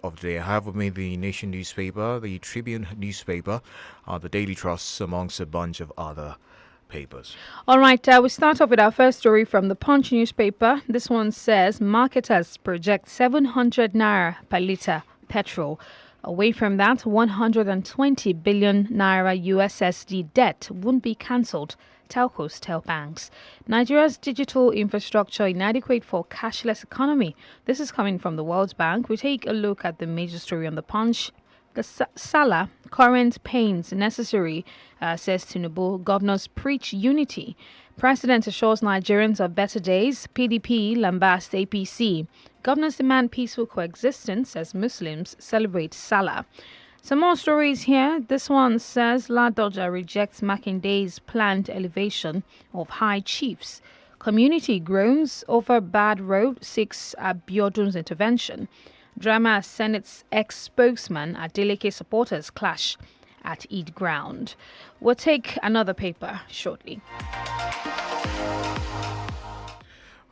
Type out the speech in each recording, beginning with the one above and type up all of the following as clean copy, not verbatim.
of the day. I have with me the Nation newspaper, the Tribune newspaper, the Daily Trust, amongst a bunch of other papers. All right, we start off with our first story from the Punch newspaper. This one says marketers project 700 naira per litre petrol. Away from that, 120 billion naira USSD debt won't be cancelled. Telcos tell banks. Nigeria's digital infrastructure inadequate for cashless economy. This is coming from the World Bank. We take a look at the major story on the Punch. The Salah, current pains necessary, says Tinubu. Governors preach unity. President assures Nigerians of better days. PDP lambast APC. Governors demand peaceful coexistence as Muslims celebrate Salah. Some more stories here. This one says Ladoja rejects Makinde's planned elevation of high chiefs. Community groans over bad road, seeks Abiodun's intervention. Drama Senate's ex-spokesman Adeleke supporters clash at Eid ground. We'll take another paper shortly.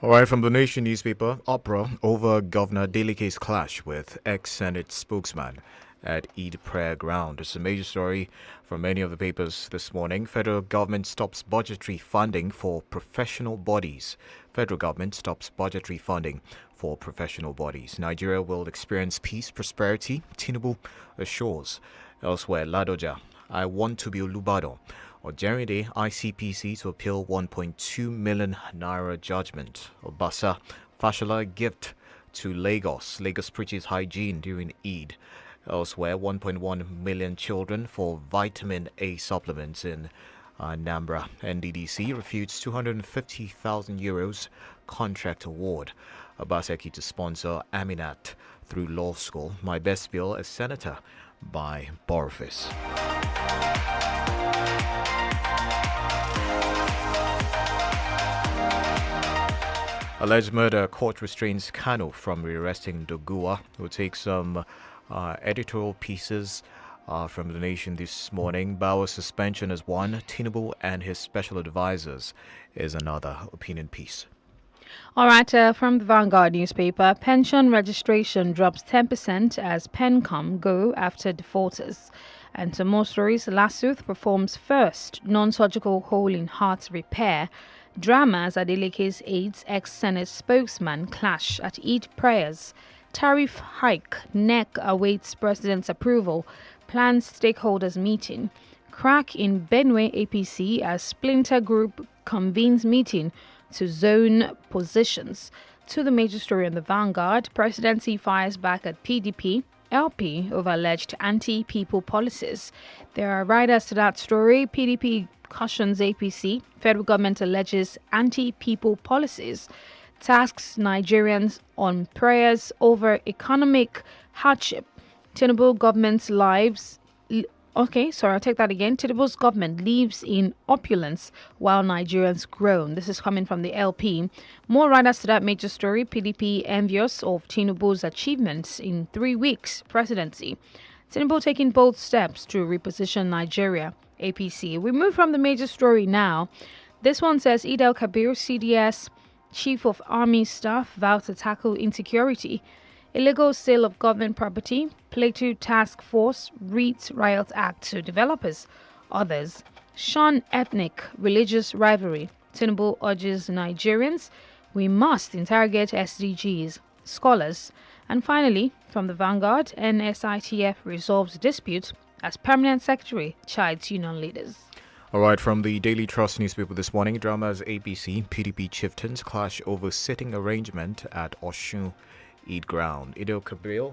All right, from the Nation newspaper, uproar over Governor Adeleke's clash with ex-Senate spokesman at Eid prayer ground. It's a major story from many of the papers this morning. Federal government stops budgetary funding for professional bodies. Federal government stops budgetary funding for professional bodies. Nigeria will experience peace, prosperity, Tinubu assures. Elsewhere, Ladoja, I want to be Olubado. Ojerinde ICPC to appeal 1.2 million naira judgment. Obasa, Fashola gift to Lagos. Lagos preaches hygiene during Eid. Elsewhere, 1.1 million children for vitamin A supplements in Nambra. NDDC refutes 250,000 euros contract award. Obaseki to sponsor Aminat through law school. My best bill as senator by Boniface. Alleged murder court restrains Kano from rearresting Dogua. We'll take some editorial pieces from the Nation this morning. Bauer's suspension is one. Tinubu and his special advisors is another opinion piece. All right, from the Vanguard newspaper, pension registration drops 10% as Pencom go after defaulters. And some more stories. Lassuth performs first non-surgical hole in heart repair. Dramas Adeleke's aides ex-Senate spokesman clash at Eid prayers. Tariff hike. NEC awaits president's approval. Plans stakeholders meeting. Crack in Benue APC as splinter group convenes meeting to zone positions. To the major story on the Vanguard, presidency fires back at PDP. LP over alleged anti-people policies. There are riders to that story. PDP cautions APC. Federal government alleges anti-people policies. Tasks Nigerians on prayers over economic hardship. Tinubu government's lives. I'll take that again. Tinubu's government lives in opulence while Nigerians groan. This is coming from the LP. More riders to that major story. PDP envious of Tinubu's achievements in 3 weeks presidency. Tinubu taking bold steps to reposition Nigeria. APC. We move from the major story now. This one says INT'L Kabir, CDS, Chief of Army Staff, vow to tackle insecurity. Illegal sale of government property. Plateau Task Force reads Riot Act to developers. Others. Shun ethnic, religious rivalry. Tinubu urges Nigerians. We must interrogate SDGs. Scholars. And finally, from the Vanguard, NSITF resolves dispute as permanent secretary chides union leaders. All right, from the Daily Trust newspaper this morning, dramas ABC, PDP chieftains clash over sitting arrangement at Oshun Eid ground. INT'L Kabir,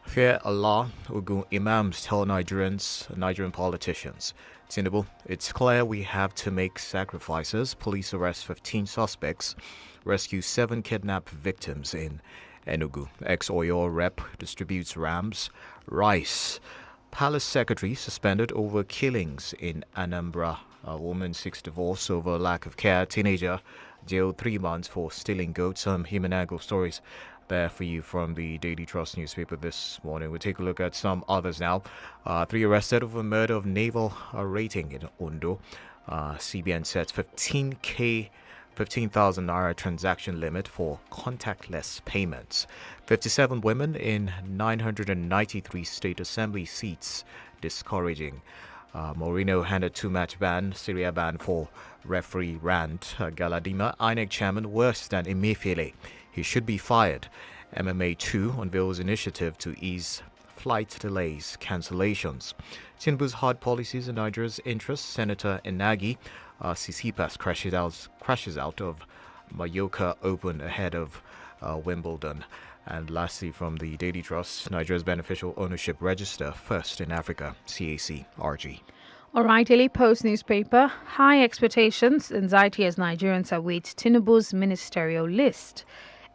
fear Allah, Ogun imams tell Nigerian politicians. Tinubu, it's clear we have to make sacrifices. Police arrest 15 suspects, rescue 7 kidnapped victims in Enugu. Ex-Oyo rep distributes rams, rice. Palace secretary suspended over killings in Anambra. A woman seeks divorce over lack of care. Teenager jailed 3 months for stealing goats. Some human angle stories there for you from the Daily Trust newspaper this morning. We'll take a look at some others now. 3 arrested over murder of naval rating in Ondo. CBN sets 15K 15,000 naira transaction limit for contactless payments. 57 women in 993 state assembly seats, discouraging. Mourinho handed 2-match ban, Syria ban for referee rant. Galadima, INEC chairman worse than Emefiele. He should be fired. MMA 2 unveils initiative to ease flight delays, cancellations. Tinubu's hard policies in Nigeria's interests. Senator Inagi Sisipas crashes out of Mayoka Open ahead of Wimbledon. And lastly, from the Daily Trust, Nigeria's beneficial ownership register, first in Africa, CAC RG. All right, Daily Post newspaper. High expectations, anxiety as Nigerians await Tinubu's ministerial list.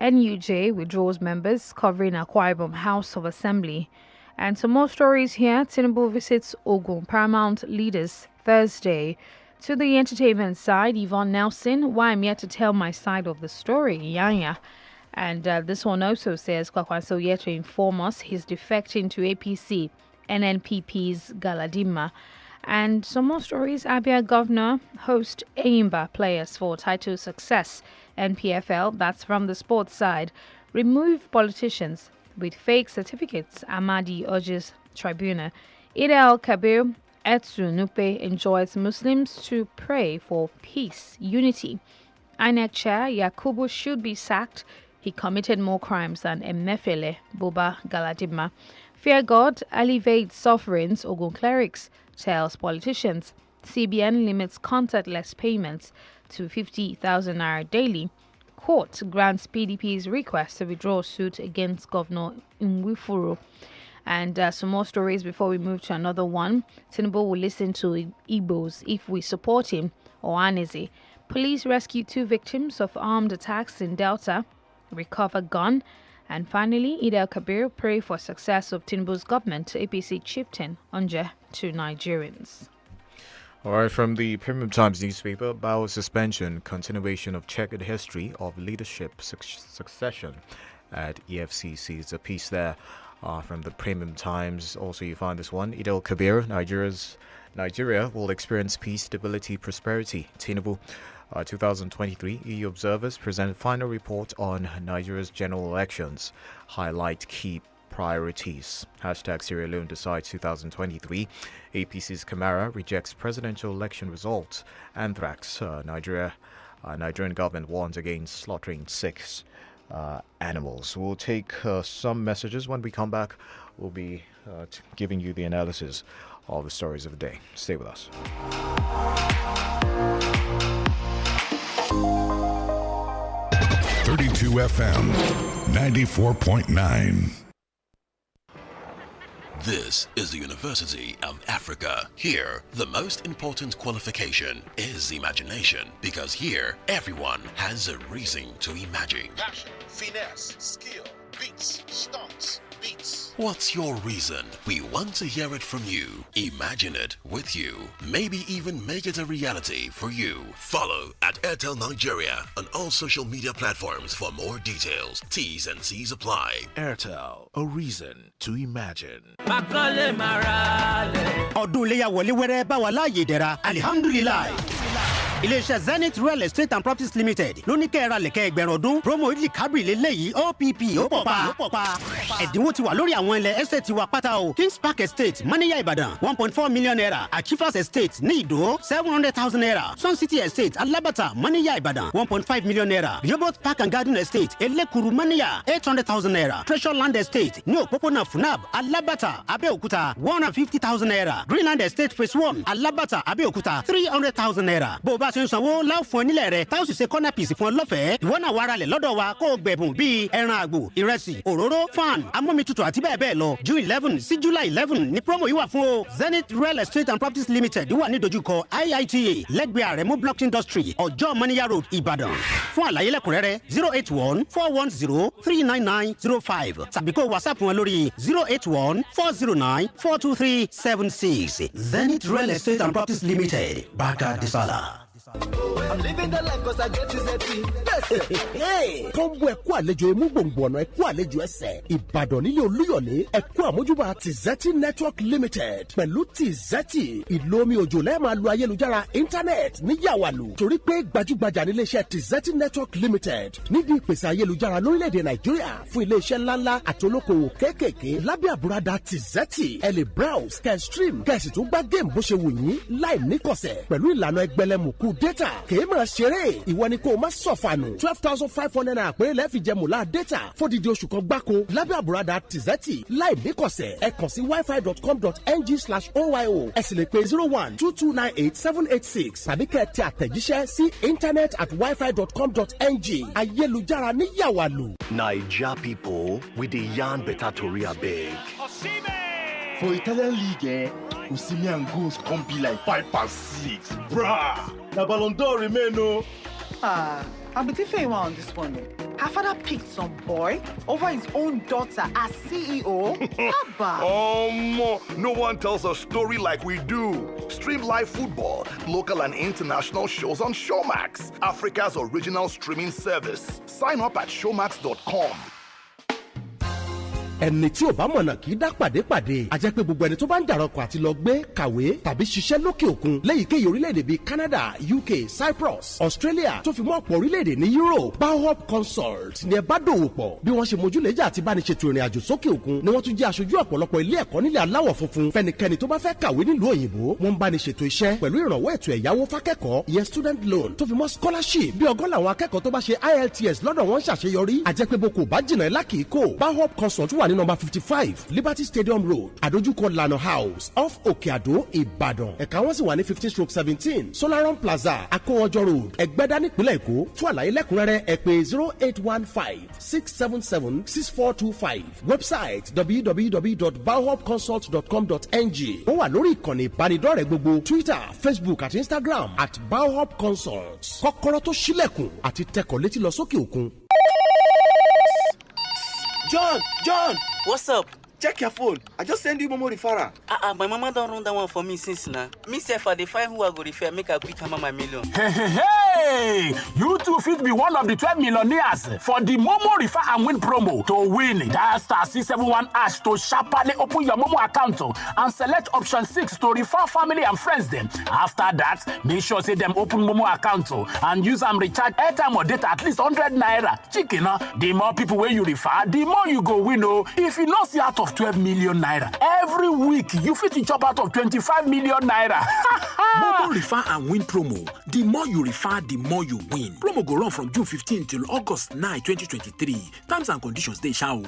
NUJ withdraws members covering Akwa Ibom House of Assembly. And some more stories here. Tinubu visits Ogun Paramount leaders Thursday. To the entertainment side, Yvonne Nelson, why I'm yet to tell my side of the story, Yanya. And this one also says Kwakwanso yet to inform us he's defecting to APC, NNPP's Galadima. And some more stories. Abia Governor host Aimba players for title success. NPFL, that's from the sports side. Remove politicians with fake certificates, Amadi urges tribunal. INT'L Kabir Etsu Nupe enjoins Muslims to pray for peace, unity. INEC chair Yakubu should be sacked. He committed more crimes than Emefiele, Buba Galadima. Fear God alleviates sufferings, Ogun clerics tells politicians. CBN limits contactless payments to 50,000 naira daily. Court grants PDP's request to withdraw suit against Governor Nwifuru. And some more stories before we move to another one. Tinubu will listen to Igbos if we support him, or Anizi. Police rescue 2 victims of armed attacks in Delta. Recover gun. And finally, INT'L Kabir pray for success of Tinubu's government. APC chieftain Onje to Nigerians. All right, from the Premium Times newspaper, Bao suspension, continuation of checkered history of leadership succession at EFCC. It's a piece there from the Premium Times. Also, you find this one, INT'L Kabir, Nigeria will experience peace, stability, prosperity. Tinubu, 2023 EU observers present final report on Nigeria's general elections. Highlight key priorities. Hashtag Sierra Leone decides 2023. APC's Kamara rejects presidential election results. Anthrax. Nigerian government warns against slaughtering 6 animals. We'll take some messages. When we come back, we'll be giving you the analysis of the stories of the day. Stay with us. FM 94.9. This is the University of Africa. Here, the most important qualification is imagination, because here, everyone has a reason to imagine. Passion, finesse, skill, beats, stunts, beats. What's your reason? We want to hear it from you. Imagine it with you. Maybe even make it a reality for you. Follow at AirTel Nigeria on all social media platforms for more details. T's and C's apply. AirTel, a reason to imagine. ọdún iléyá wọlé wẹ́rẹ́ bá wa láàyè ìdẹ̀ra alihamdulilayi. iléeṣẹ́ Zenith Real Estate and Properties Limited ló ní kẹ́ẹ̀rẹ́ lẹ̀kẹ́ ẹgbẹ̀rún ọdún promo ìdílé kábìrì lélẹ́yìí OPP ó pọ̀ pa. ẹ̀dínwó ti wà lórí àwọn ilẹ̀ estate wa pátá o. Kings Park Estate Maniya Ìbàdàn 1.4 million naira. Achifas Estate ní Ìdó 700,000 naira. Sun City Estate Alábàtà Maniya Ìbàdàn 1.5 million naira. Rehoboth Park and Garden Estate Elekuru Maniya 800,000 naira. Treasure Land Estate ní òpópónà Funab Alábàtà Abẹ́òkúta 150,000 naira. Greenland Estate Phase 1 Alábàtà Abẹ́òkúta 300,000 naira. bó o bá ṣe ń sanwó láwùfún onílẹ̀ rẹ̀ táwọn sì ṣe corner piece fún ọ lọ́fẹ̀ẹ́. ìwọ náà wàá ralẹ̀ lọ́dọ̀ wa kó o gbẹ̀bùn bíi ẹran àgbò ìrẹsì òróró fan amómitutù àti bẹ́ẹ̀ bẹ́ẹ̀ lọ. June 11 sí July 11 ni promo yìí wà fún o. Zenith Real Estate and Properties Limited wà ní dojúkọ IITA lẹ́gbẹ̀ẹ́ Àrẹ̀mú Block Industry Ọjọ́ Maniya Road Ìbàdàn. fún àlàyé lẹ́kùnrẹ́rẹ́ 081-410-39905 tàbí kó WhatsApp wọn lórí 081-409-42376. Zenith Real Estate and Properties Limited, Baka Disala. I'm living the life cause I get to Hey, combo ẹ̀kú àlejò imú gbòǹgbò ọ̀nà ẹ̀kú àlejò ẹsẹ̀. Ìbàdàn nílé Olúyọ̀lé ẹ̀kú àmójúbà Tizeti Network Limited. Pẹ̀lú Tizeti, ìlò omi òjò lẹ́ẹ̀ máa lo ayélujára internet ní Yàwàlù. Torí pé gbajúgbajà ní iléeṣẹ́ Tizeti Network Limited. Nídìí ìpèsè ayélujára lórílẹ̀‐èdè Nàìjíríà fún iléeṣẹ́ ńláńlá àti olókoòwò kéékèèké lábẹ́ àbúradà Tizeti. Ẹ lè browse, kẹ́ stream, kẹ́ sì tún gbá géèmù bó ṣe wù yín láì níkọ̀sẹ̀. Pẹ̀lú ìlànà ẹgbẹ̀lẹ́mùkú data kèé máa ṣeré ìwọ ni kò má sọ̀fànù 12,500 naira péré lẹ́ẹ̀fi jẹ mùlá data fódìdí oṣù kan gbáko lábẹ́ àbúradà Tizeti láì níkọ̀sẹ̀ ẹ kàn sí wifi.com.ng/oyo ẹ sì lè pe 0122987886 tàbí kẹ́ ẹ tẹ àtẹ̀jíṣẹ́ sí internet@wifi.com.ng ayélujára ní Yàwàlù. Naija people with the yarn better tori abeg. For Italian league, Osimhen goals come be like 5 and 6. Bruh, na Ballon d'Or remain no. I'm with Ifeanyi on this one. Her father picked some boy over his own daughter as CEO. No one tells a story like we do. Stream live football, local and international shows on Showmax, Africa's original streaming service. Sign up at showmax.com. Ẹni tí ò bá mọ̀nà kì í dá pàdépàdé. A jẹ́ pé gbogbo ẹni tó bá ń dàrọ̀kọ̀ àti lọ gbé, kàwé tàbí ṣiṣẹ́ lókè òkun léyìíkéyìí orílẹ̀-èdè bíi Canada, UK, Cyprus, Australia tó fi mọ́ ọ̀pọ̀ orílẹ̀-èdè ní Europe. Bauhop Consult ni ẹ bá dòwò pọ̀. Bí wọ́n ṣe mójúlẹ́jà àti bá ní ṣètò ìrìn àjò sókè òkun ni wọ́n tún jẹ́ aṣojú ọ̀pọ̀lọpọ̀ ilé ẹ̀kọ́ nílẹ̀ aláwọ̀ funfun. Fẹ́nikẹ́ni tó bá fẹ́ kàwé nílùú òyìnbó, wọ́n ń bá ní ṣètò iṣẹ́ pẹ̀lú ìrànwọ́ ètò ẹ̀yáwó fákẹ́kọ̀ọ́ ìyẹn student loan tó fi mọ́ scholarship. Bí ọgọ́ làwọn akẹ́kọ̀ọ́ tó bá ṣe IELTS lọ́dọ̀ wọn ṣàṣeyọrí. A jẹ́ pé boko bá jìnnà ẹ̀ lákìíkò. Bauhop Consult wà ní nọ́mbà 55 Liberty Stadium Road, àdójúkọ Lano House, off Òkè Àdó, Ìbàdàn. Ẹ̀ka wọn sì wà ní 15/17 Solaron Plaza, Akówọjọ Road, Ẹ̀gbẹ́dá nípínlẹ̀ Èkó. Fún àlàyé lẹ́kùnrẹ́rẹ́ ẹ pè 0815-677-6425. Website www.bauhopconsult.com.ng. Wọ́n wà lórí ìkànnì ìbánidọ́rẹ̀ẹ́ gbogbo Twitter, Facebook àti Instagram @Bauhop Consult. Kọ́kọ́rọ́ tó ṣílẹ̀kùn àti tẹkọ̀ létí lọ sókè òkun. John, what's up? Check your phone. I just send you Momo referral. My mama don't run that one for me since now. Me say for the find who I go refer, make a quick hammer my million. Hey! You too fit be one of the 12 millionaires for the Momo Refer and Win promo. To win, dial *671# to sharply open your Momo account and select option 6 to refer family and friends them. After that, make sure say them open Momo account and use them recharge airtime or data at least 100 naira. Chicken, the more people where you refer, the more you go win. If you not see out of 12 million naira every week, you fit chop out of 25 million naira. Momo Refer and Win promo. The more you refer, the more you win. Promo go run from June 15 till August 9, 2023. Terms and conditions they shall.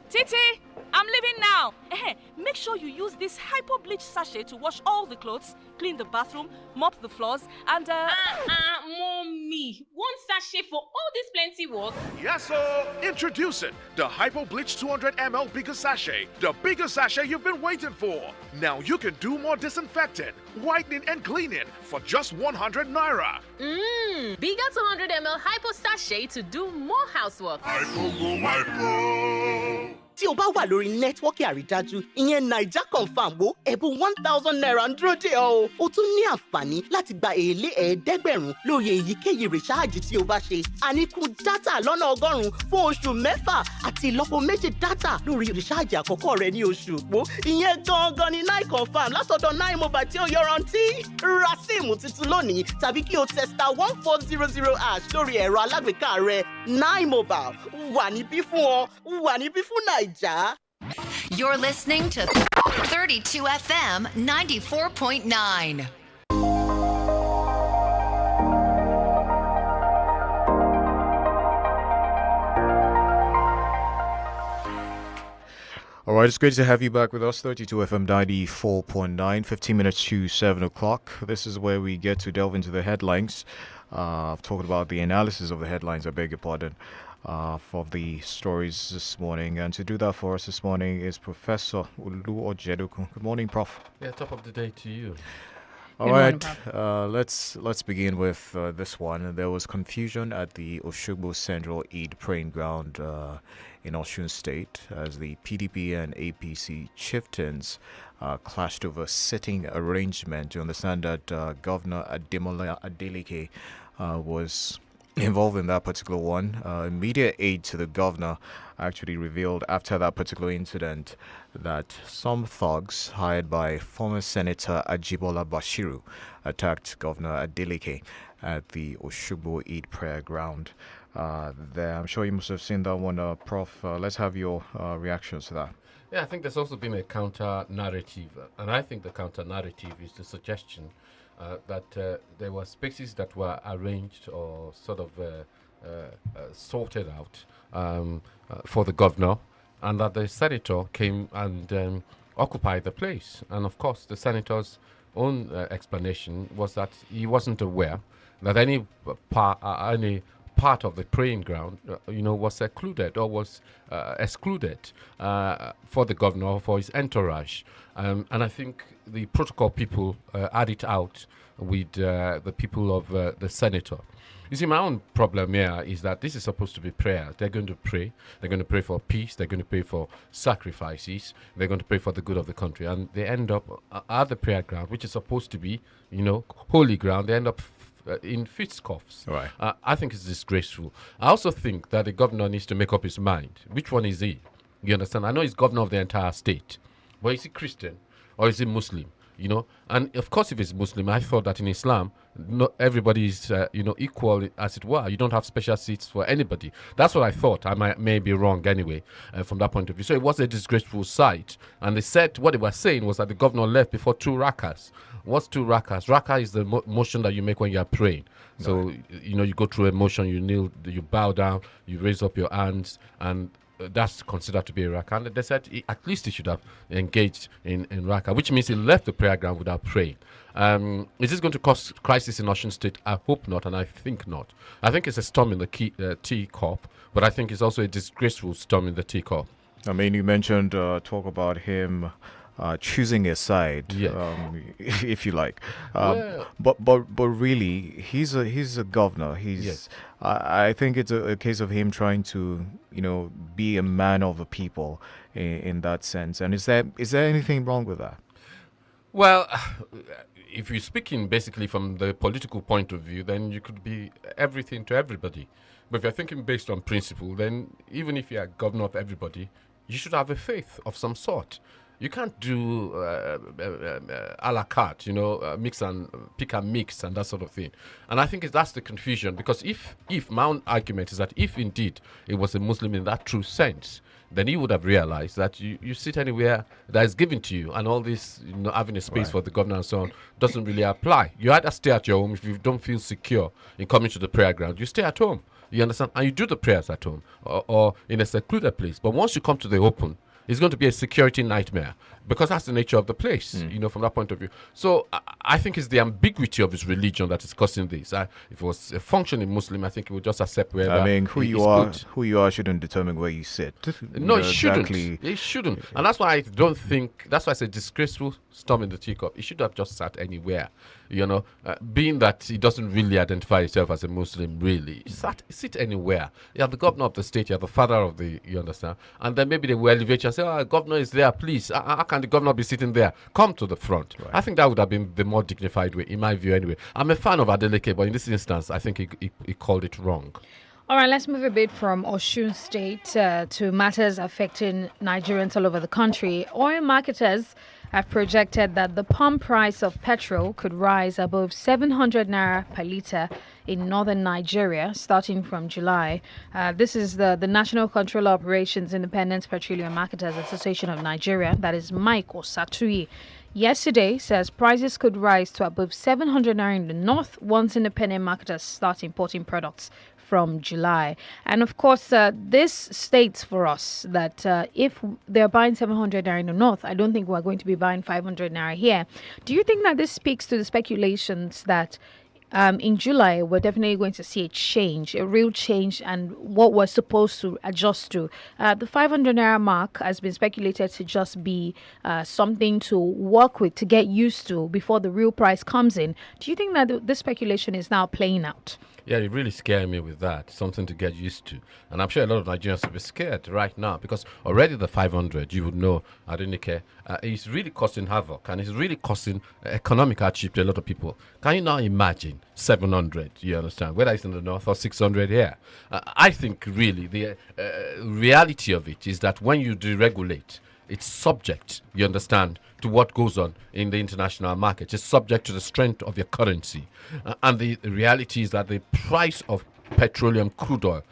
Titi, I'm leaving now. Make sure you use this hypo bleach sachet to wash all the clothes, clean the bathroom, mop the floors, and Mommy, one sachet for all this plenty work? Yes, sir. Introducing the Hypo Bleach 200 ml bigger sachet, the bigger sachet you've been waiting for. Now you can do more disinfecting, whitening, and cleaning for just 100 naira. Bigger 200 ml hypo sachet to do more housework. Hypo go hypo. Tí o bá wà lórí nẹ́tíwọ́ọ̀kì àrídájú, ìyẹn Naija Confirm wo ẹ̀bùn 1,000 naira ń dúró dè ọ́. O tún ní àǹfààní láti gba èlé ẹ̀ẹ́dẹ́gbẹ̀rún lórí èyíkéyìí rìsáàjì tí o bá ṣe. Àníkún dátà lọ́nà 100 fún oṣù 6 àti ìlọ́po méjì dátà lórí rìsáàjì àkọ́kọ́ rẹ ní oṣù òpó. Ìyẹn gangan ni Naija Confirm látọ̀dọ̀ 9mobile tí ó yọrantí. Ra síìmù tuntun lónìí tàbí kí o tẹ *1400# lórí ẹ̀rọ alágbèéká rẹ. 9mobile wà níbí fún ọ, wà níbí fún Naija. You're listening to 32 FM 94.9. All right, it's great to have you back with us. 32 FM 94.9, 15 minutes to 7 o'clock. This is where we get to delve into the headlines. I've talked about the analysis of the headlines, I beg your pardon, for the stories this morning. And to do that for us this morning is Professor Olu Ojedoku. Good morning, Prof. Yeah, top of the day to you. All right, let's begin with this one. There was confusion at the Oshogbo Central Eid Praying Ground in Osun State as the PDP and APC chieftains clashed over sitting arrangement. You understand that Governor Adeleke was involved in that particular one. Immediate aid to the governor actually revealed after that particular incident that some thugs hired by former Senator Ajibola Bashiru attacked Governor Adeleke at the Oshogbo Eid Prayer Ground. There, I'm sure you must have seen that one, Prof. Let's have your reactions to that. Yeah, I think there's also been a counter narrative, and I think the counter narrative is the suggestion that there were spaces that were arranged or sort of sorted out for the governor, and that the senator came and occupied the place. And of course, the senator's own explanation was that he wasn't aware that any part of the praying ground, was secluded or was excluded for the governor or for his entourage. And I think the protocol people had it out with the people of the senator. You see, my own problem here is that this is supposed to be prayer. They're going to pray. They're going to pray for peace. They're going to pray for sacrifices. They're going to pray for the good of the country. And they end up at the prayer ground, which is supposed to be, holy ground. They end up in fisticuffs. Right. I think it's disgraceful. I also think that the governor needs to make up his mind. Which one is he? You understand? I know he's governor of the entire state, but is he Christian or is he Muslim? And of course, if it's Muslim, I thought that in Islam, not everybody is, equal, as it were. You don't have special seats for anybody. That's what I thought. I may be wrong anyway, from that point of view. So it was a disgraceful sight. And they said, what they were saying was that the governor left before 2 rakas. What's 2 rakas? Raka is the motion that you make when you are praying. So, you go through a motion, you kneel, you bow down, you raise up your hands, and that's considered to be a raka. And they said at least he should have engaged in raka, which means he left the prayer ground without praying. Is this going to cause crisis in Osun State? I hope not, and I think not. I think it's a storm in the teacup, but I think it's also a disgraceful storm in the teacup. I mean, you mentioned talk about him choosing a side, if you like. But really, he's a governor. I think it's a case of him trying to be a man of the people in that sense. And is there anything wrong with that? Well, if you're speaking basically from the political point of view, then you could be everything to everybody. But if you're thinking based on principle, then even if you're governor of everybody, you should have a faith of some sort. You can't do a la carte, mix and pick and mix and that sort of thing. And I think that's the confusion, because if my own argument is that if indeed it was a Muslim in that true sense, then he would have realized that you sit anywhere that is given to you, and all this, having a space for the governor and so on doesn't really apply. You either stay at your home. If you don't feel secure in coming to the prayer ground, you stay at home. You understand? And you do the prayers at home or in a secluded place. But once you come to the open, it's going to be a security nightmare, because that's the nature of the place, from that point of view. So I think it's the ambiguity of his religion that is causing this. If it was a functioning Muslim, I think he would just accept wherever. I mean, who you are shouldn't determine where you sit. No, it shouldn't. It shouldn't. And that's why I don't think. That's why it's a disgraceful storm in the teacup. He should have just sat anywhere. Being that he doesn't really identify himself as a Muslim, really, sit anywhere. You're the governor of the state. You're the father of the. You understand? And then maybe they will elevate you and say, governor is there, please. How can the governor be sitting there? Come to the front. Right. I think that would have been the more dignified way, in my view anyway. I'm a fan of Adeleke, but in this instance, I think he called it wrong. All right, let's move a bit from Osun State to matters affecting Nigerians all over the country. Oil marketers have projected that the pump price of petrol could rise above 700 naira per litre in northern Nigeria starting from July. This is the National Controller Operations Independent Petroleum Marketers Association of Nigeria, that is Mike Osatui. Yesterday says prices could rise to above 700 naira in the north once independent marketers start importing products from July. And of course, this states for us that if they're buying 700 naira in the north, I don't think we're going to be buying 500 naira here. Do you think that this speaks to the speculations that in July, we're definitely going to see a change, a real change, and what we're supposed to adjust to. The 500 naira mark has been speculated to just be something to work with, to get used to before the real price comes in. Do you think that this speculation is now playing out? Yeah, you really scare me with that. Something to get used to. And I'm sure a lot of Nigerians will be scared right now because already the 500, you would know, ADENIKE, is really causing havoc and it's really causing economic hardship to a lot of people. Can you now imagine 700, you understand, whether it's in the north or 600 here? I think really the reality of it is that when you deregulate, it's subject, you understand, to what goes on in the international market. It's subject to the strength of your currency. And the reality is that the price of petroleum crude oil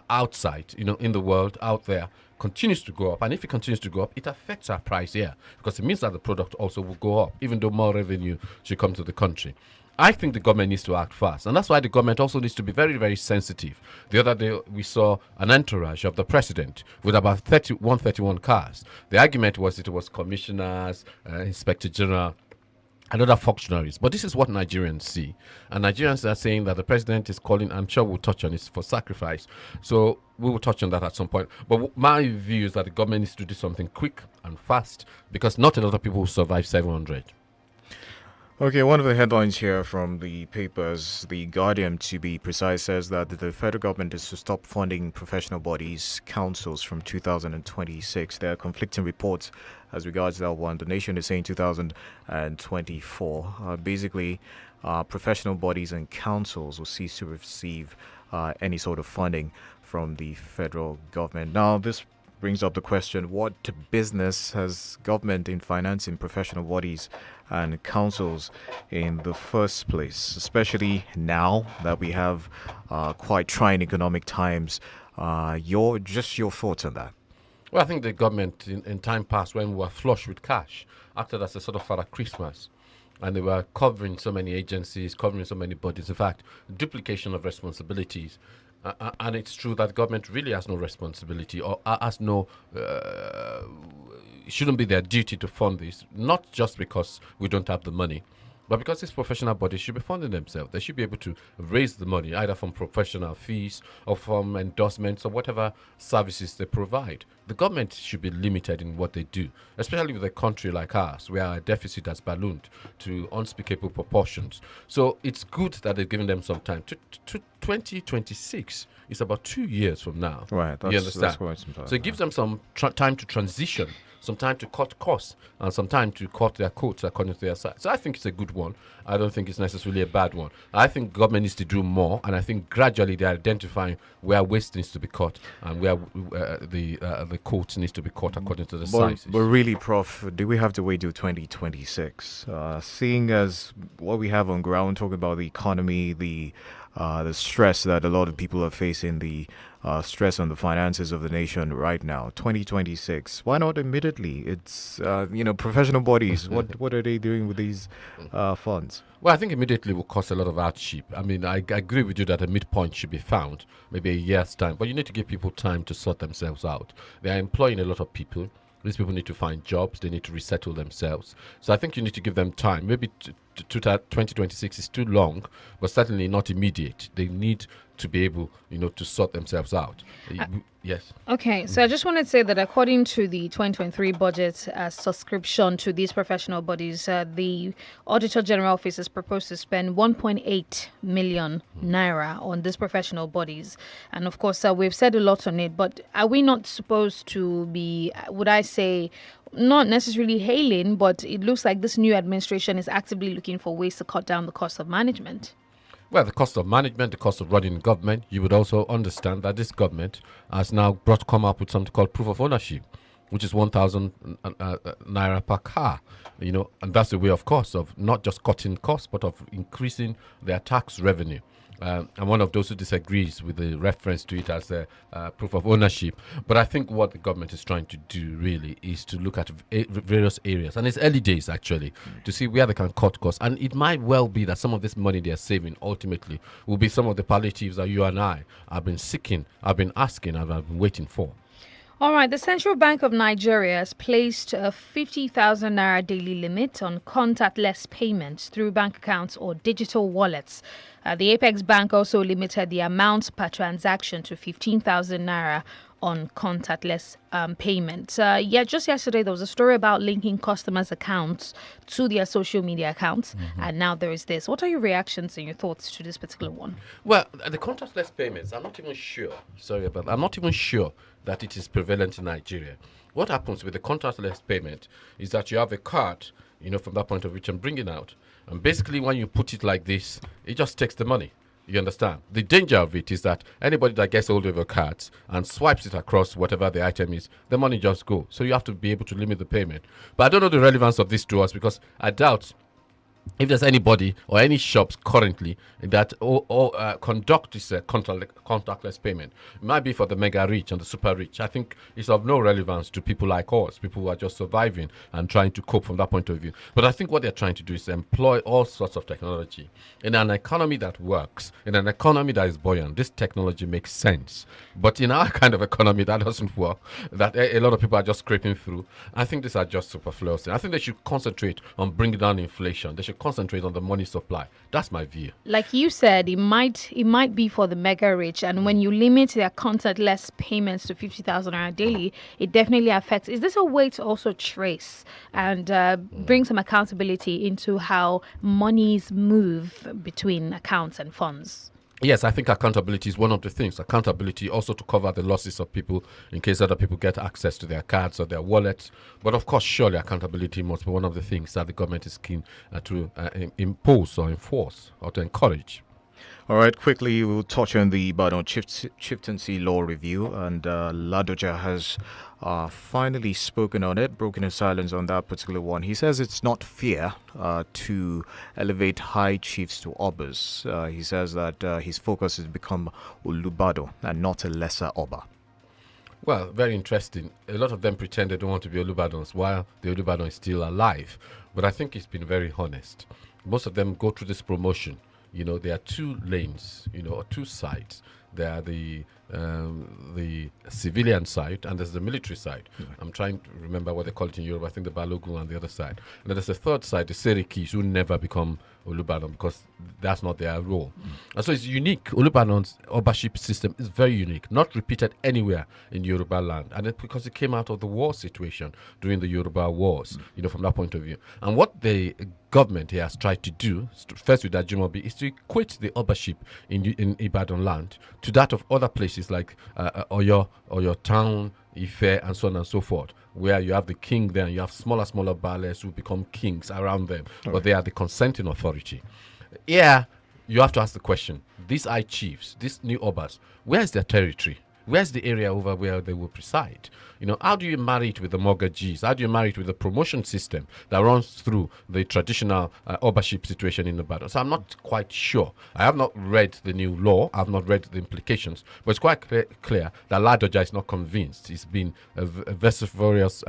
outside, in the world, out there, continues to go up. And if it continues to go up, it affects our price here because it means that the product also will go up, even though more revenue should come to the country. I think the government needs to act fast, and that's why the government also needs to be very, very sensitive. The other day, we saw an entourage of the president with about 31 cars. The argument was it was commissioners, inspector general, and other functionaries. But this is what Nigerians see. And Nigerians are saying that the president is calling, I'm sure we'll touch on it, for sacrifice. So we will touch on that at some point. But my view is that the government needs to do something quick and fast because not a lot of people will survive 700. Okay, one of the headlines here from the papers, The Guardian to be precise, says that the federal government is to stop funding professional bodies, councils from 2026. There are conflicting reports as regards that one. The Nation is saying 2024. Basically, professional bodies and councils will cease to receive any sort of funding from the federal government. Now, this brings up the question, what business has government in financing professional bodies and councils in the first place, especially now that we have quite trying economic times? Your thoughts on that? Well, I think the government in time past, when we were flush with cash, acted as a sort of Father Christmas. And they were covering so many agencies, covering so many bodies. In fact, duplication of responsibilities. And it's true that government really has no responsibility or has no, shouldn't be their duty to fund this, not just because we don't have the money, but because these professional bodies should be funding themselves. They should be able to raise the money either from professional fees or from endorsements or whatever services they provide. The government should be limited in what they do, especially with a country like ours, where our deficit has ballooned to unspeakable proportions. So it's good that they're giving them some time. To 2026 is about 2 years from now. Right, you understand? That's quite some time. So it gives them some time to transition, some time to cut costs, and some time to cut their coats according to their size. So I think it's a good one. I don't think it's necessarily a bad one. I think government needs to do more, and I think gradually they're identifying where waste needs to be cut and where the coats needs to be cut according to the sizes. But really, Prof, do we have to wait till 2026? Seeing as what we have on ground, talking about the economy, the stress that a lot of people are facing, the stress on the finances of the nation right now, 2026, why not immediately? It's professional bodies, what are they doing with these funds? Well, I think immediately will cause a lot of hardship. I mean, I agree with you that a midpoint should be found, maybe a year's time, but you need to give people time to sort themselves out. They are employing a lot of people. These people need to find jobs. They need to resettle themselves. So I think you need to give them time. Maybe 2026 is too long, but certainly not immediate. They need to be able, to sort themselves out. Yes. Okay, so I just wanted to say that according to the 2023 budget subscription to these professional bodies, the Auditor General Office is proposed to spend 1.8 million naira on these professional bodies. And of course, we've said a lot on it, but are we not supposed to be, would I say, not necessarily hailing, but it looks like this new administration is actively looking for ways to cut down the cost of management? Well, the cost of management, the cost of running government, you would also understand that this government has now come up with something called proof of ownership, which is 1,000 naira per car, and that's a way, of course, of not just cutting costs, but of increasing their tax revenue. I'm one of those who disagrees with the reference to it as a proof of ownership. But I think what the government is trying to do really is to look at various areas. And it's early days, actually, to see where they can cut costs. And it might well be that some of this money they are saving ultimately will be some of the palliatives that you and I have been seeking, have been asking, and have been waiting for. All right, the Central Bank of Nigeria has placed a 50,000 naira daily limit on contactless payments through bank accounts or digital wallets. The Apex Bank also limited the amount per transaction to 15,000 naira on contactless payments. Just yesterday there was a story about linking customers' accounts to their social media accounts, and now there is this. What are your reactions and your thoughts to this particular one? Well, the contactless payments, I'm not even sure. Sorry about that. I'm not even sure that it is prevalent in Nigeria. What happens with the contactless payment is that you have a card, from that point of view, which I'm bringing out. And basically, when you put it like this, it just takes the money. You understand? The danger of it is that anybody that gets hold of your cards and swipes it across whatever the item is, the money just goes. So you have to be able to limit the payment. But I don't know the relevance of this to us, because I doubt if there's anybody or any shops currently that conduct this contactless payment. It might be for the mega rich and the super rich. I think it's of no relevance to people like us, people who are just surviving and trying to cope from that point of view. But I think what they're trying to do is employ all sorts of technology. In an economy that works, in an economy that is buoyant, this technology makes sense. But in our kind of economy that doesn't work, that a lot of people are just scraping through, I think these are just superfluous. I think they should concentrate on bringing down inflation. They should concentrate on the money supply. That's my view. Like you said, it might be for the mega rich, and when you limit their contactless payments to 50,000 naira daily, it definitely affects. Is this a way to also trace and bring some accountability into how monies move between accounts and funds? Yes, I think accountability is one of the things. Accountability also to cover the losses of people in case other people get access to their cards or their wallets. But of course, surely accountability must be one of the things that the government is keen to impose or enforce or to encourage. All right, quickly, we'll touch on the Ibadan chieftaincy law review, and Ladoja has finally spoken on it, broken his silence on that particular one. He says it's not fair to elevate high chiefs to obas. He says that his focus has become Olubado and not a lesser Oba. Well, very interesting. A lot of them pretend they don't want to be Olubadans while the Olubadon is still alive. But I think he's been very honest. Most of them go through this promotion. There are two lanes, or two sides. There are the civilian side and there's the military side. I'm trying to remember what they call it in Europe. I think the Balogun on the other side. And then there's the third side, the Serikis, who never become Olubadan because that's not their role. And so it's unique. Olubadan's Obaship system is very unique, not repeated anywhere in Yoruba land. And because it came out of the war situation during the Yoruba wars, from that point of view. And what the government here has tried to do, first with Ajimobi, is to equate the Obaship in Ibadan land to that of other places like Oyo town, Ife, and so on and so forth, where you have the king there and you have smaller bales who become kings around them, but they are the consenting authority. Yeah, you have to ask the question, these high chiefs, these new Obas, where is their territory? Where's the area over where they will preside? How do you marry it with the mortgagees? How do you marry it with the promotion system that runs through the traditional Obaship situation in Ibadan? So I'm not quite sure. I have not read the new law. I have not read the implications. But it's quite clear that Ladoja is not convinced. He's been a vociferous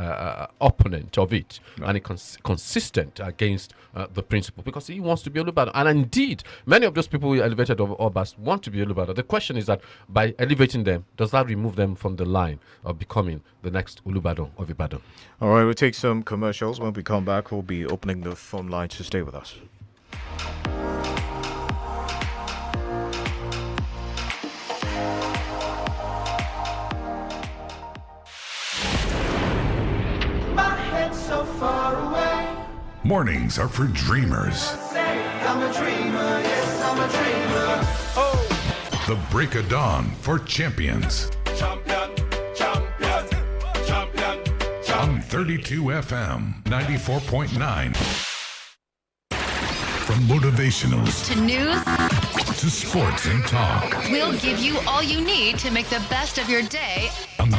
opponent of it and consistent against the principle because he wants to be Olubadan. And indeed, many of those people who elevated Obas want to be Olubadan. The question is that by elevating them, does that remove them from the line of becoming the next Olubadan of Ibadan? All right, we'll take some commercials. When we come back, we'll be opening the phone line, to stay with us. My head's so far away. Mornings are for dreamers. I'm a dreamer, yes, I'm a dreamer. Oh. The break of dawn for champions. Champion, champion, champion, champion. On 32 FM 94.9. From motivationals To news, to sports and talk. we'll give you all you need to make the best of your day. On the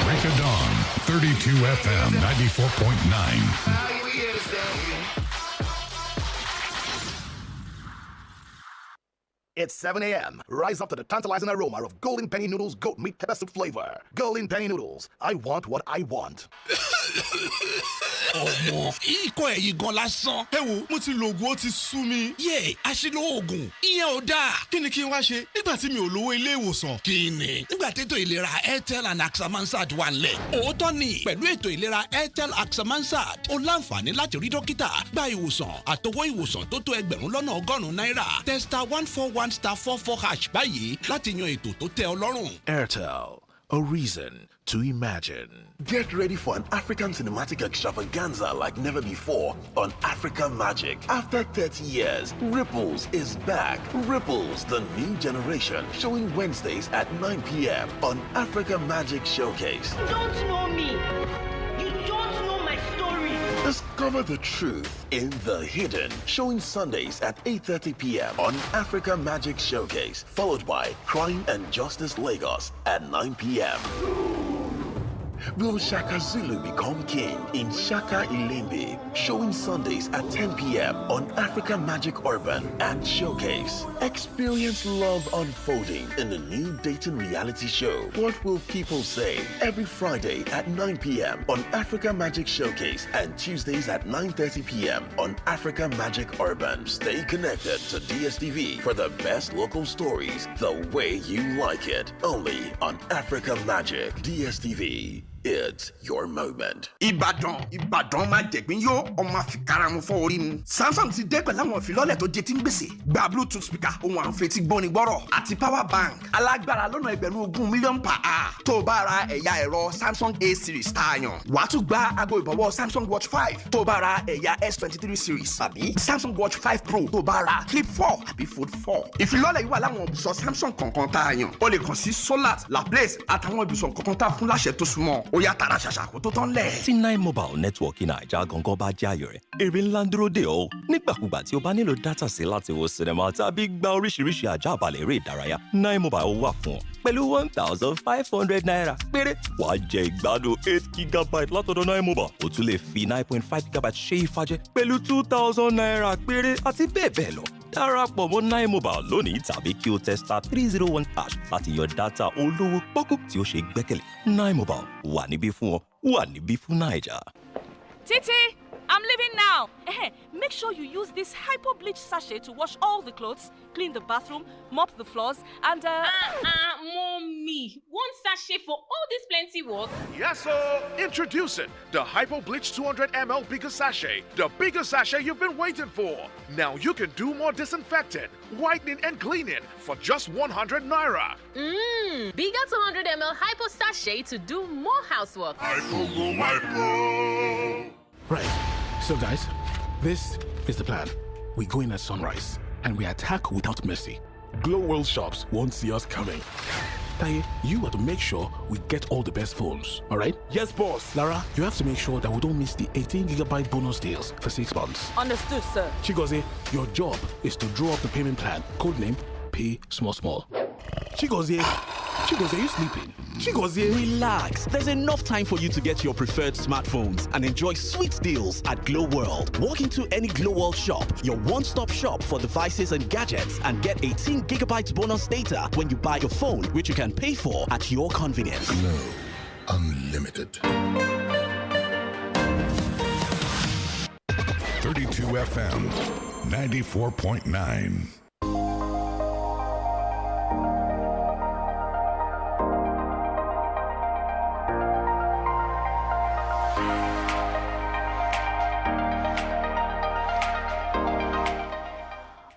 break of dawn, 32 FM 94.9. It's 7 a.m. Rise up to the tantalizing aroma of Golden Penny Noodles goat meat pepper soup flavor. Golden Penny Noodles. I want what I want. Ọmọ, ikọ́ ẹ̀yìn gan lásán. Ẹ wo, mo ti lo oògùn ó ti sú mi. Yé, àṣìlò oògùn, ìyẹn ò dáa. Kí ni kí n wá ṣe nígbà tí mi ò lówó ilé ìwòsàn? Kí ni? Nígbà tí ètò ìlera Airtel and Axamansard wà nílẹ̀. Òótọ́ ni, pẹ̀lú ètò ìlera Airtel Axamansard, o láǹfààní láti rí dókítà, gba ìwòsàn, àtọwọ́ ìwòsàn tó tó $1,100 náírà. Testa 141*44# báyìí láti yan ètò tó tẹ́ ọ lọ́rùn. Airtel, a reason to imagine. Get ready for an African cinematic extravaganza like never before on Africa Magic. After 30 years, Ripples is back. Ripples, the new generation, showing Wednesdays at 9 p.m. on Africa Magic Showcase. You don't know me. You don't know my story. Discover the truth in the hidden, showing Sundays at 8:30 p.m. on Africa Magic Showcase, followed by Crime and Justice Lagos at 9 p.m. Will Shaka Zulu become king in Shaka Ilembe? Showing Sundays at 10 p.m. on Africa Magic Urban and Showcase. Experience love unfolding in the new dating reality show, What Will People Say? Every Friday at 9 p.m. on Africa Magic Showcase and Tuesdays at 9:30 p.m. on Africa Magic Urban. Stay connected to DSTV for the best local stories the way you like it. Only on Africa Magic. DSTV. It's your moment. Ìbàdàn máa jẹ̀gbín yó ọmọ àfikàrà mu fọ́ orí mu. Samsung ti dé pẹ̀lú àwọn ìfilọ́lẹ̀ tó jẹ tí ń gbèsè. Gba Bluetooth speaker ohun àǹfẹ̀tì gbóni gbọ́rọ̀ àti power bank alágbára lọ́nà $20,000 per hour. Tó o bá ra ẹ̀yà ẹ̀rọ Samsung A series tá a yàn. Wàá tún gba aago ìbọ̀wọ́ Samsung Watch 5 tó o bá ra ẹ̀yà S23 series àbí Samsung Watch 5 Pro tó o bá ra Flip 4 àbí Fold 4. Ìfilọ́lẹ̀ yìí wà láwọn ibùsọ̀ Samsung kọ̀ọ̀kan tá a yàn. O lè kàn sí Solat, Laplace àtàwọn ibùsọ̀ kọ̀ọ̀kan tá a fún láṣẹ tó súnmọ́. Ó yá tààrà ṣàṣà kó tó tán lẹ̀. Tí 9 Mobile Network Naija gangan bá jẹ́ àyò rẹ̀, èrè ńlá ń dúró dè ọ́. Nígbàkúgbà tí o bá nílò dátà sí láti wo sinimá tàbí gba oríṣiríṣi àjàbalẹ̀ eré ìdárayá, 9 Mobile wà fún ọ. Pẹ̀lú 1,500 naira péré, wàá jẹ ìgbádùn 8 GB látọ̀dọ̀ 9 Mobile. O tún lè fi 9.5 GB ṣe ìfàjẹ pẹ̀lú 2,000 naira péré àti bẹ́ẹ̀ bẹ́ẹ̀ lọ. Darapọ̀ mọ́ 9 Mobile lónìí tàbí kí o tẹ *301# láti yan dátà olówó pọ́kú tí ó ṣe gbẹ́kẹ̀lé. 9 Mobile wà níbí fún ọ, wà níbí fún Naija. Titi, I'm leaving now. Make sure you use this hypo bleach sachet to wash all the clothes, clean the bathroom, mop the floors, and Mommy, one sachet for all this plenty work? Yes, sir. Introducing the Hypo Bleach 200 ml bigger sachet, the bigger sachet you've been waiting for. Now you can do more disinfecting, whitening, and cleaning for just 100 naira. Bigger 200 ml hypo sachet to do more housework. Right. So guys, this is the plan. We go in at sunrise and we attack without mercy. Glow World shops won't see us coming. Taye, you are to make sure we get all the best phones, all right? Yes, boss. Lara, you have to make sure that we don't miss the 18 GB bonus deals for 6 months. Understood, sir. Chigozie, your job is to draw up the payment plan. Codename Pay Small Small. Chigozie, are you sleeping? Chigozie. Relax. There's enough time for you to get your preferred smartphones and enjoy sweet deals at Glow World. Walk into any Glow World shop, your one-stop shop for devices and gadgets, and get 18 GB bonus data when you buy your phone, which you can pay for at your convenience. Glow Unlimited. 32 FM, 94.9.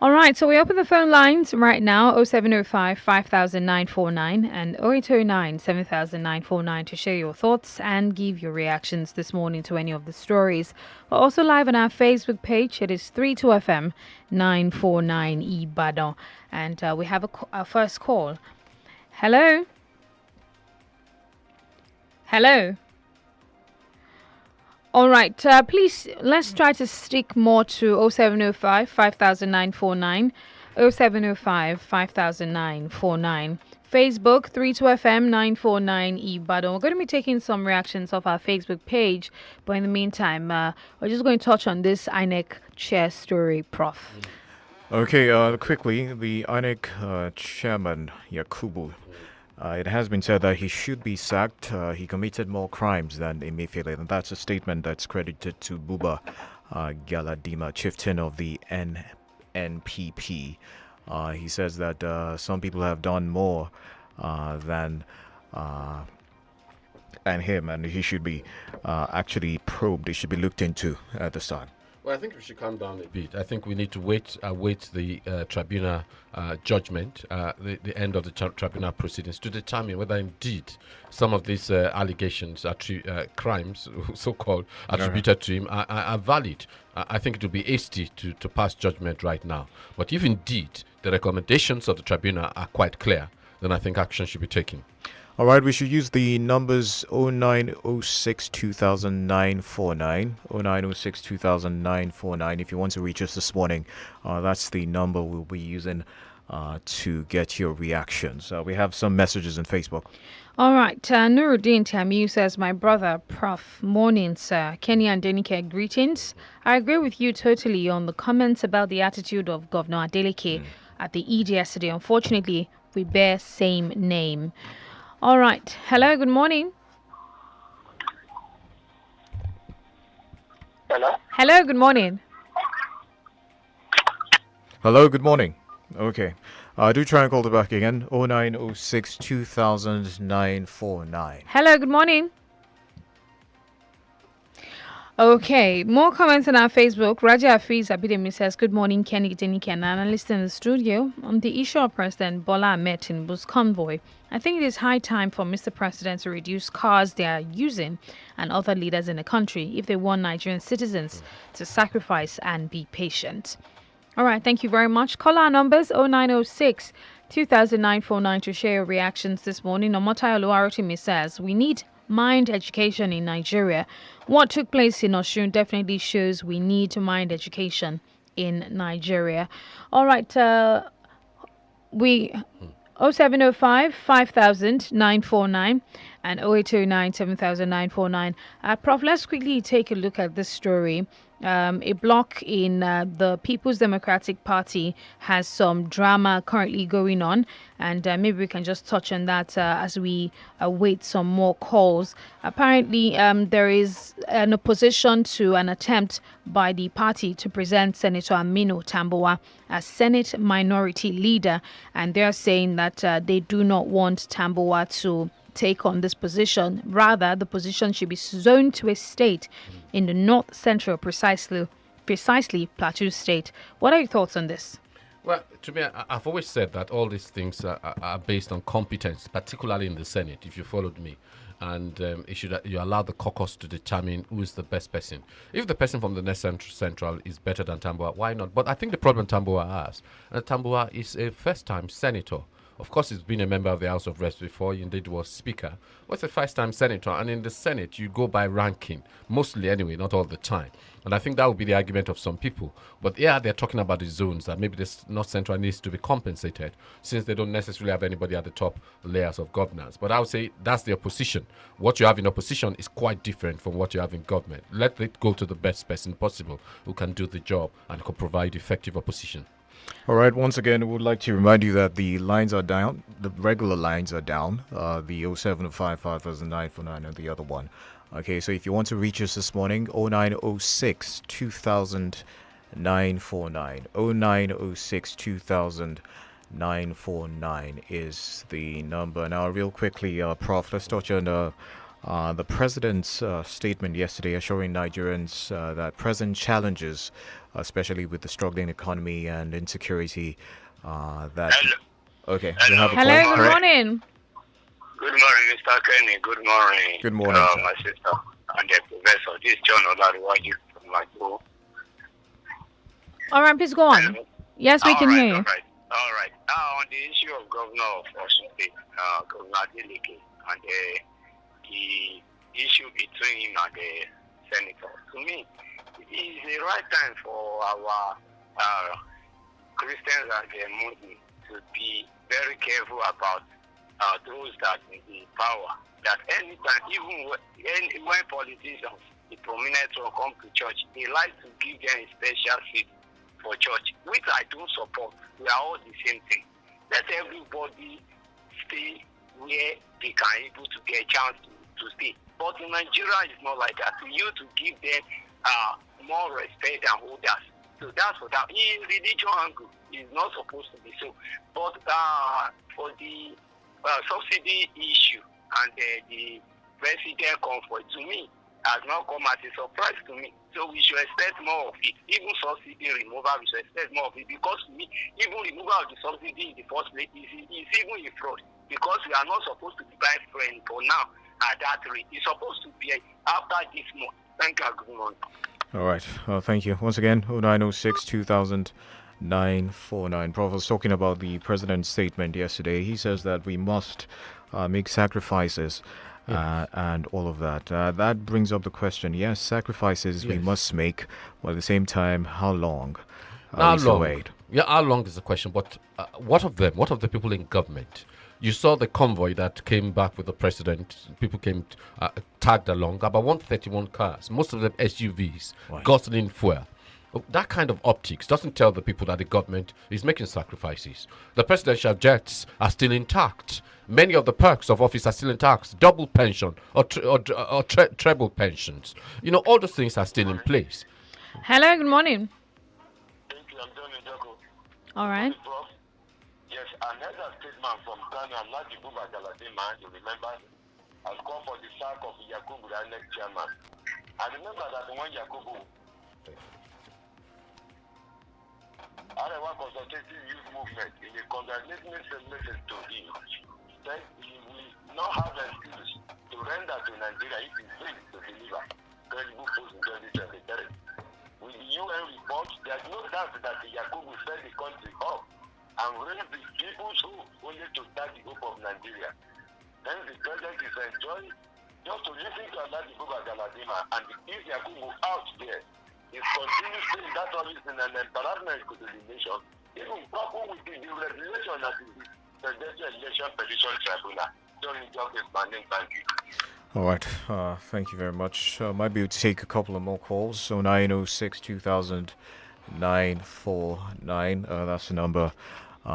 All right, so we open the phone lines right now, 0705 5,949 and 0809 7,949 to share your thoughts and give your reactions this morning to any of the stories. We're also live on our Facebook page. It is 32FM 949 Ibadan. And we have our first call. Hello? Hello? All right, please, let's try to stick more to 0705 5,949, 0705 5,949. Facebook, 32FM 949 Ibadan. We're going to be taking some reactions off our Facebook page, but in the meantime, we're just going to touch on this INEC chair story, Prof. Okay, quickly, the INEC chairman, Yakubu, It has been said that he should be sacked. He committed more crimes than Emefiele, and that's a statement that's credited to Buba Galadima, chieftain of the NPP. He says that some people have done more than him, and he should be actually probed. He should be looked into at this time. Well, I think we should calm down a bit. I think we need to await the tribunal judgment, the end of the tribunal proceedings, to determine whether indeed some of these allegations, crimes, so-called, attributed to him are valid. I think it would be hasty to pass judgment right now. But if indeed the recommendations of the tribunal are quite clear, then I think action should be taken. All right, we should use the numbers 0906 200949, 0906 200949 if you want to reach us this morning. That's the number we'll be using to get your reactions. We have some messages on Facebook. All right, Nuruddin Tamiu says, my brother, Prof. Morning, sir. Kenny and ADENIKE, greetings. I agree with you totally on the comments about the attitude of Governor Adeleke at the ED yesterday. Unfortunately, we bear same name. All right. Hello, good morning. Hello? Hello, good morning. Hello, good morning. Okay. Do try and call it back again. 0906 200949. Hello, good morning. Okay, more comments on our Facebook. Raja Hafiz Abidemi says, good morning, Kenny, ADENIKE, and analyst in the studio. On the issue of President Bola Ahmed Tinubu's convoy, I think it is high time for Mr. President to reduce cars they are using and other leaders in the country if they want Nigerian citizens to sacrifice and be patient. All right, thank you very much. Call our numbers 0906 200949 to share your reactions this morning. Omotayo Oluwarotimi says, we need mind education in Nigeria. What took place in Osun definitely shows we need mind education in Nigeria. All right, we 0705 5000 949 and 0809 7949. Prof, let's quickly take a look at this story. A bloc in the People's Democratic Party has some drama currently going on, and maybe we can just touch on that as we await some more calls. Apparently, there is an opposition to an attempt by the party to present Senator Aminu Tambuwa as Senate Minority Leader, and they're saying that they do not want Tambuwa to take on this position. Rather, the position should be zoned to a state in the north central, precisely Plateau State. What are your thoughts on this? Well, to me, I've always said that all these things are based on competence, particularly in the Senate, if you followed me. And you allow the caucus to determine who is the best person. If the person from the North Central is better than Tambuwa, why not? But I think the problem Tambuwa has, Tambuwa is a first-time senator. Of course, he's been a member of the House of Reps before. He indeed was Speaker. Was a first-time senator, and in the Senate, you go by ranking, mostly anyway, not all the time. And I think that would be the argument of some people. But yeah, they're talking about the zones, that maybe this North Central needs to be compensated, since they don't necessarily have anybody at the top layers of governance. But I would say that's the opposition. What you have in opposition is quite different from what you have in government. Let it go to the best person possible who can do the job and can provide effective opposition. All right, once again, we would like to remind you that the lines are down. The regular lines are down. The 0705 500949 and the other one. Okay, so if you want to reach us this morning, 0906 200949. 0906 200949 is the number. Now, real quickly, Prof, let's touch on the president's statement yesterday assuring Nigerians that present challenges, especially with the struggling economy and insecurity, that... Hello. Okay. Hello. Hello, good morning. Good morning, Mr. Kenny. Good morning. Good morning, sir. my sister and the professor. This is John Olariwaju from my school. All right, please go on. Yes, we can hear you. All right. On the issue of Governor of Osun State, Governor Adeleke, and the issue between him and the senator, to me, it is the right time for our Christians and the Muslims to be very careful about those that in the power. That anytime, even when politicians, the prominent will come to church, they like to give them a special seat for church, which I don't support. We are all the same thing. Let everybody stay where they can able to get a chance to stay. But in Nigeria, it's not like that. So you to give them more respect than others. So that's what that. In religion angle, is not supposed to be so. But for the subsidy issue and the resident comfort, to me, has not come as a surprise to me. So we should expect more of it. Even subsidy removal, we should expect more of it. Because to me, even removal of the subsidy in the first place is even a fraud. Because we are not supposed to be buying fuel for now at that rate. It's supposed to be after this month. Thank you. Good morning. All right. Thank you. Once again, 0906 200949. Prof was talking about the president's statement yesterday. He says that we must make sacrifices and all of that. That brings up the question. Yes, sacrifices we must make, but at the same time, how long? How long? Yeah, how long is the question. But what of them? What of the people in government? You saw the convoy that came back with the president. People came tagged along, about 131 cars, most of them SUVs, guzzling fuel. That kind of optics doesn't tell the people that the government is making sacrifices. The presidential jets are still intact. Many of the perks of office are still intact. Double pension or treble pensions. You know, all those things are still in place. Hello, good morning. Thank you. I'm Johnny Joko. All right. Yes, another statement from Ghana, Ladibu Bagaladima, you remember, has called for the sack of Yakubu, the next chairman. I remember that when Yakubu, Arewa Consultative Youth Movement, in a congratulatory message to him, said he will not have an excuse to render to Nigeria if he fails to deliver credible post in 2023. With the UN report, there is no doubt that Yakubu set the country up and raise the people's hope only to start the hope of Nigeria. Then the president is enjoying just to listen to Alhaji Buba Galadima and if Yakubu out there is continuing saying that office in an embarrassment to the nation, even coupled with the regulation that is the presidential election petition tribunal. Don't enjoy this mandate. Thank you. All right. Thank you very much. Might be able to take a couple of more calls. So 906 200949. That's the number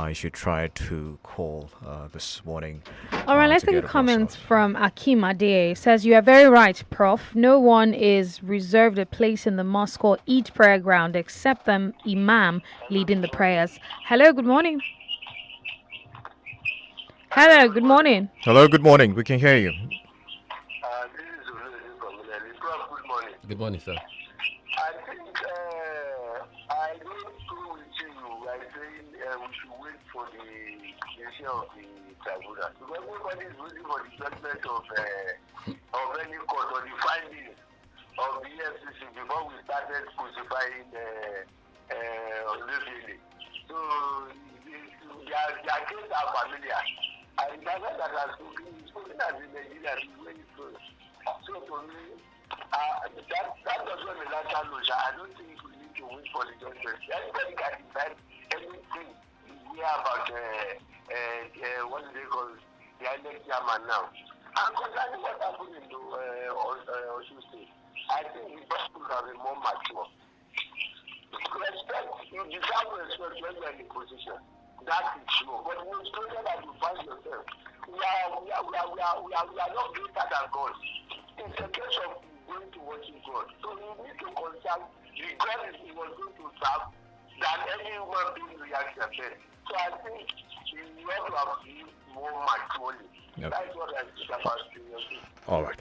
you should try to call this morning. All right, let's take a comment from Akim Ade. Says, you are very right, Prof. No one is reserved a place in the mosque or Eid prayer ground except the imam leading the prayers. Hello, good morning. Hello, good morning. Hello, good morning. We can hear you. Good morning, sir. I think I don't agree with you. I think we should wait for the decision of the tribunal. Because everybody is waiting for the judgment of any court or the findings of the FCC before we started crucifying Olufele. So their cases are familiar. And the person that has spoken as in Nigeria is very close. So for me, that doesn't mean that I don't think we need to wait for the judgment. Anybody can decide anything we hear about what do they call the INEC chairman now. And concerning what happened in the Osun State, I think the person would have been more mature. Respect, you deserve respect when you are in a position. That is true. But in the situation that you find yourself, we are not greater than God. It's a case of going to worship God. So we need to consult the God he was going to serve than any human being reaction there. So I think we have to have more maturely. Yep. That's what I think about the All right.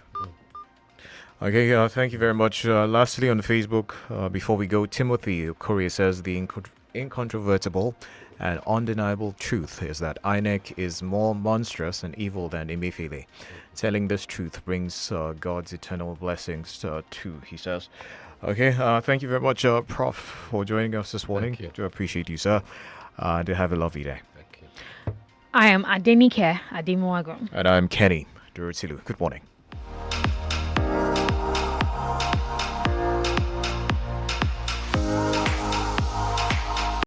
Okay, thank you very much. Lastly, on Facebook, before we go, Timothy Korea says the incontrovertible and undeniable truth is that INEC is more monstrous and evil than Emefiele. Telling this truth brings God's eternal blessings too, he says. Okay, thank you very much, Prof, for joining us this morning. Do appreciate you, sir. Do have a lovely day. I am ADENIKE ADEMUWAGUN. And I'm Kenny Durutilu. Good morning.